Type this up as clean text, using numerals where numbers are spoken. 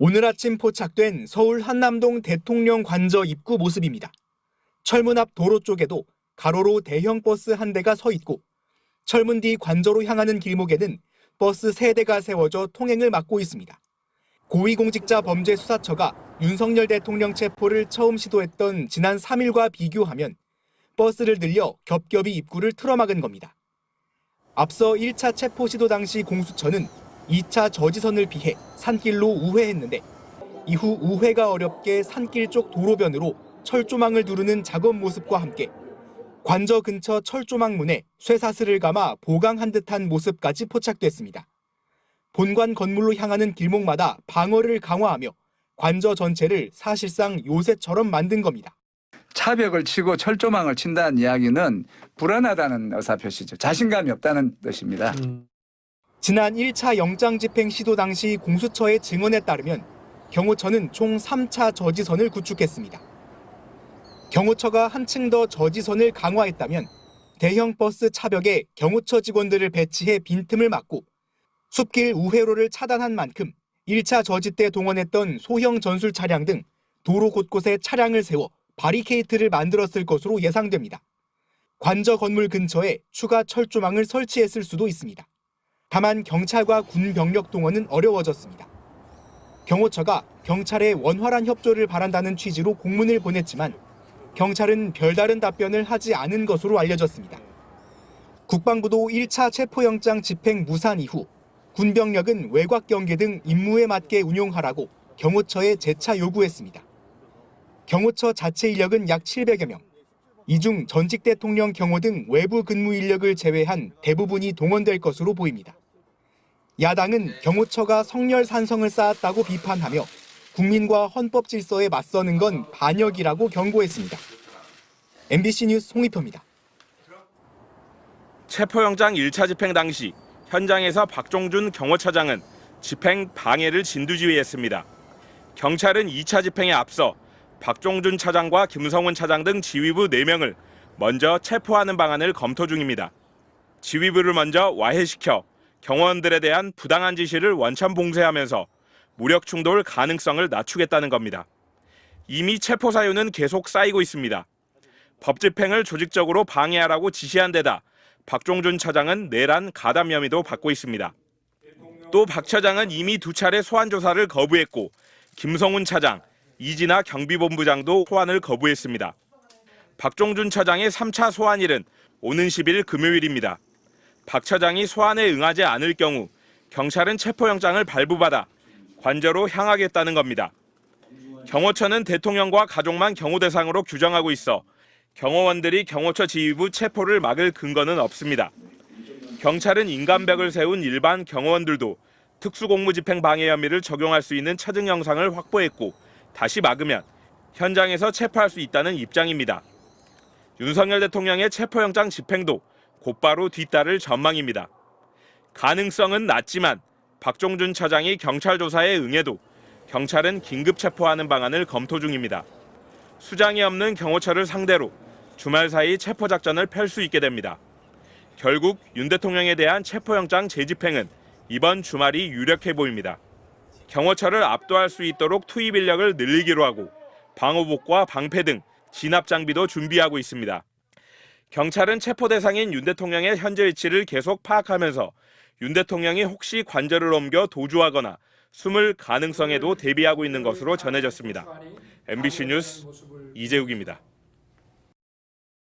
오늘 아침 포착된 서울 한남동 대통령 관저 입구 모습입니다. 철문 앞 도로 쪽에도 가로로 대형 버스 한 대가 서 있고 철문 뒤 관저로 향하는 길목에는 버스 3대가 세워져 통행을 막고 있습니다. 고위공직자 범죄수사처가 윤석열 대통령 체포를 처음 시도했던 지난 3일과 비교하면 버스를 늘려 겹겹이 입구를 틀어막은 겁니다. 앞서 1차 체포 시도 당시 공수처는 2차 저지선을 피해 산길로 우회했는데 이후 우회가 어렵게 산길 쪽 도로변으로 철조망을 두르는 작업 모습과 함께 관저 근처 철조망문에 쇠사슬을 감아 보강한 듯한 모습까지 포착됐습니다. 본관 건물로 향하는 길목마다 방어를 강화하며 관저 전체를 사실상 요새처럼 만든 겁니다. 차벽을 치고 철조망을 친다는 이야기는 불안하다는 의사표시죠. 자신감이 없다는 뜻입니다. 지난 1차 영장 집행 시도 당시 공수처의 증언에 따르면 경호처는 총 3차 저지선을 구축했습니다. 경호처가 한층 더 저지선을 강화했다면 대형 버스 차벽에 경호처 직원들을 배치해 빈틈을 막고 숲길 우회로를 차단한 만큼 1차 저지 때 동원했던 소형 전술 차량 등 도로 곳곳에 차량을 세워 바리케이트를 만들었을 것으로 예상됩니다. 관저 건물 근처에 추가 철조망을 설치했을 수도 있습니다. 다만 경찰과 군 병력 동원은 어려워졌습니다. 경호처가 경찰의 원활한 협조를 바란다는 취지로 공문을 보냈지만 경찰은 별다른 답변을 하지 않은 것으로 알려졌습니다. 국방부도 1차 체포영장 집행 무산 이후 군 병력은 외곽 경계 등 임무에 맞게 운용하라고 경호처에 재차 요구했습니다. 경호처 자체 인력은 약 700여 명, 이 중 전직 대통령 경호 등 외부 근무 인력을 제외한 대부분이 동원될 것으로 보입니다. 야당은 경호처가 성렬산성을 쌓았다고 비판하며 국민과 헌법 질서에 맞서는 건 반역이라고 경고했습니다. MBC 뉴스 홍익표입니다. 체포영장 1차 집행 당시 현장에서 박종준 경호처장은 집행 방해를 진두지휘했습니다. 경찰은 2차 집행에 앞서 박종준 차장과 김성훈 차장 등 지휘부 4명을 먼저 체포하는 방안을 검토 중입니다. 지휘부를 먼저 와해시켜 경호원들에 대한 부당한 지시를 원천 봉쇄하면서 무력 충돌 가능성을 낮추겠다는 겁니다. 이미 체포 사유는 계속 쌓이고 있습니다. 법 집행을 조직적으로 방해하라고 지시한 데다 박종준 차장은 내란 가담 혐의도 받고 있습니다. 또 박 차장은 이미 2차례 소환 조사를 거부했고 김성훈 차장, 이진아 경비본부장도 소환을 거부했습니다. 박종준 차장의 3차 소환일은 오는 10일 금요일입니다. 박 차장이 소환에 응하지 않을 경우 경찰은 체포영장을 발부받아 관저로 향하겠다는 겁니다. 경호처는 대통령과 가족만 경호 대상으로 규정하고 있어 경호원들이 경호처 지휘부 체포를 막을 근거는 없습니다. 경찰은 인간벽을 세운 일반 경호원들도 특수공무집행 방해 혐의를 적용할 수 있는 차증 영상을 확보했고 다시 막으면 현장에서 체포할 수 있다는 입장입니다. 윤석열 대통령의 체포영장 집행도 곧바로 뒤따를 전망입니다. 가능성은 낮지만 박종준 차장이 경찰 조사에 응해도 경찰은 긴급 체포하는 방안을 검토 중입니다. 수장이 없는 경호처를 상대로 주말 사이 체포 작전을 펼 수 있게 됩니다. 결국 윤 대통령에 대한 체포영장 재집행은 이번 주말이 유력해 보입니다. 경호처를 압도할 수 있도록 투입 인력을 늘리기로 하고 방호복과 방패 등 진압 장비도 준비하고 있습니다. 경찰은 체포 대상인 윤 대통령의 현재 위치를 계속 파악하면서 윤 대통령이 혹시 관저를 옮겨 도주하거나 숨을 가능성에도 대비하고 있는 것으로 전해졌습니다. MBC 뉴스 이재욱입니다.